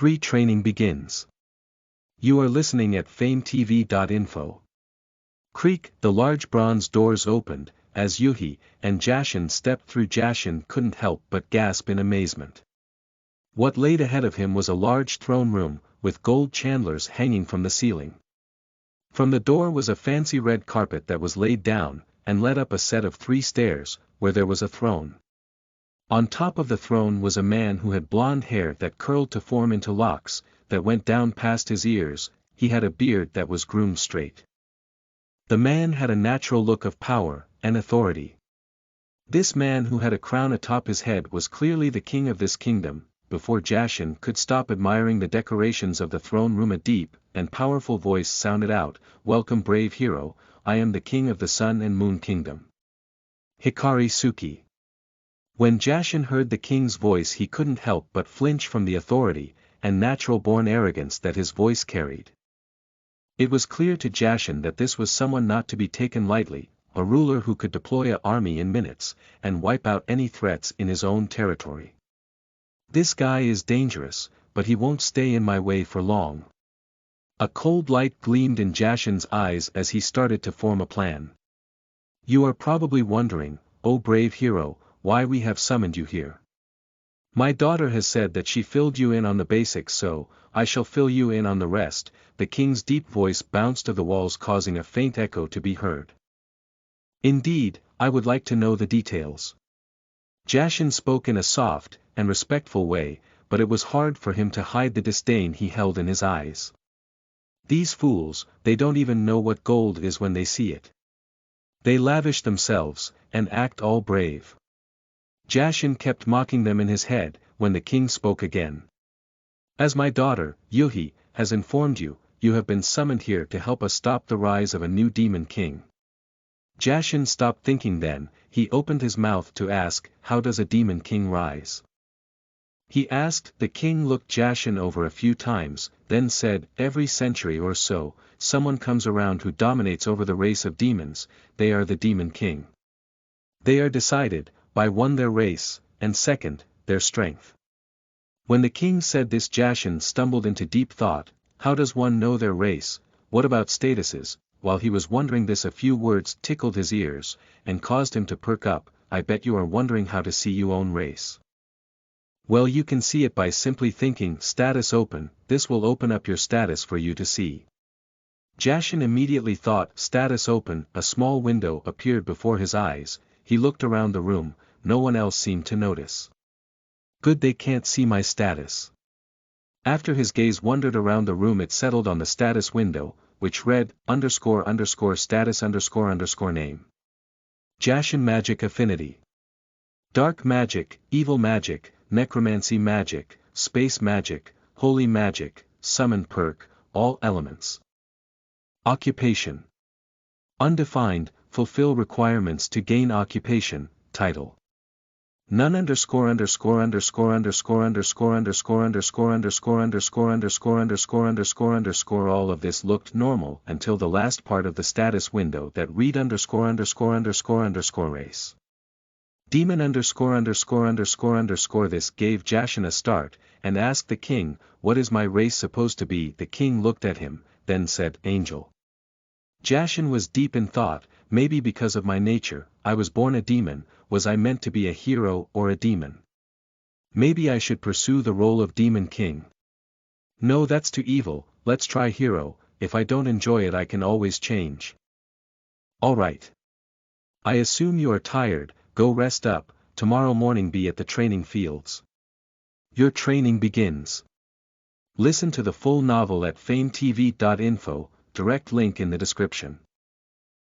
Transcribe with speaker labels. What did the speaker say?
Speaker 1: 3 Training begins. You are listening at FameTV.info. Creak, the large bronze doors opened, as Yuhi and Jashin stepped through. Jashin couldn't help but gasp in amazement. What laid ahead of him was a large throne room, with gold chandeliers hanging from the ceiling. From the door was a fancy red carpet that was laid down, and led up a set of 3 stairs, where there was a throne. On top of the throne was a man who had blonde hair that curled to form into locks, that went down past his ears. He had a beard that was groomed straight. The man had a natural look of power and authority. This man, who had a crown atop his head, was clearly the king of this kingdom. Before Jashin could stop admiring the decorations of the throne room, a deep and powerful voice sounded out, "Welcome, brave hero, I am the king of the Sun and Moon Kingdom. Hikari Suki." When Jashin heard the king's voice, he couldn't help but flinch from the authority and natural-born arrogance that his voice carried. It was clear to Jashin that this was someone not to be taken lightly, a ruler who could deploy an army in minutes, and wipe out any threats in his own territory. This guy is dangerous, but he won't stay in my way for long. A cold light gleamed in Jashin's eyes as he started to form a plan. You are probably wondering, "Oh brave hero, why we have summoned you here. My daughter has said that she filled you in on the basics, so I shall fill you in on the rest." The king's deep voice bounced to the walls, causing a faint echo to be heard. "Indeed, I would like to know the details." Jashin spoke in a soft and respectful way, but it was hard for him to hide the disdain he held in his eyes. These fools, they don't even know what gold is when they see it. They lavish themselves, and act all brave. Jashin kept mocking them in his head, when the king spoke again. "As my daughter, Yuhi, has informed you, you have been summoned here to help us stop the rise of a new demon king." Jashin stopped thinking. Then he opened his mouth to ask, "How does a demon king rise?" He asked. The king looked Jashin over a few times, then said, "Every century or so, someone comes around who dominates over the race of demons. They are the demon king. They are decided by 1, their race, and 2, their strength." When the king said this, Jashin stumbled into deep thought. How does one know their race? What about statuses? While he was wondering this, a few words tickled his ears, and caused him to perk up. "I bet you are wondering how to see your own race. Well, you can see it by simply thinking status open. This will open up your status for you to see." Jashin immediately thought status open. A small window appeared before his eyes. He looked around the room. No one else seemed to notice. Good, they can't see my status. After his gaze wandered around the room, it settled on the status window, which read, __status __ name. Jashin magic affinity. Dark magic, evil magic, necromancy magic, space magic, holy magic, summon perk, all elements. Occupation. Undefined, fulfill requirements to gain occupation. Title. None _____________________ All of this looked normal until the last part of the status window that read _________ race. Demon _____________. This gave Jashin a start, and asked the king, "What is my race supposed to be?" The king looked at him, then said, "Angel." Jashin was deep in thought. Maybe because of my nature, I was born a demon. Was I meant to be a hero or a demon? Maybe I should pursue the role of demon king. No, that's too evil. Let's try hero. If I don't enjoy it, I can always change. Alright. I assume you are tired. Go rest up. Tomorrow morning be at the training fields. Your training begins. Listen to the full novel at FameTV.info, direct link in the description.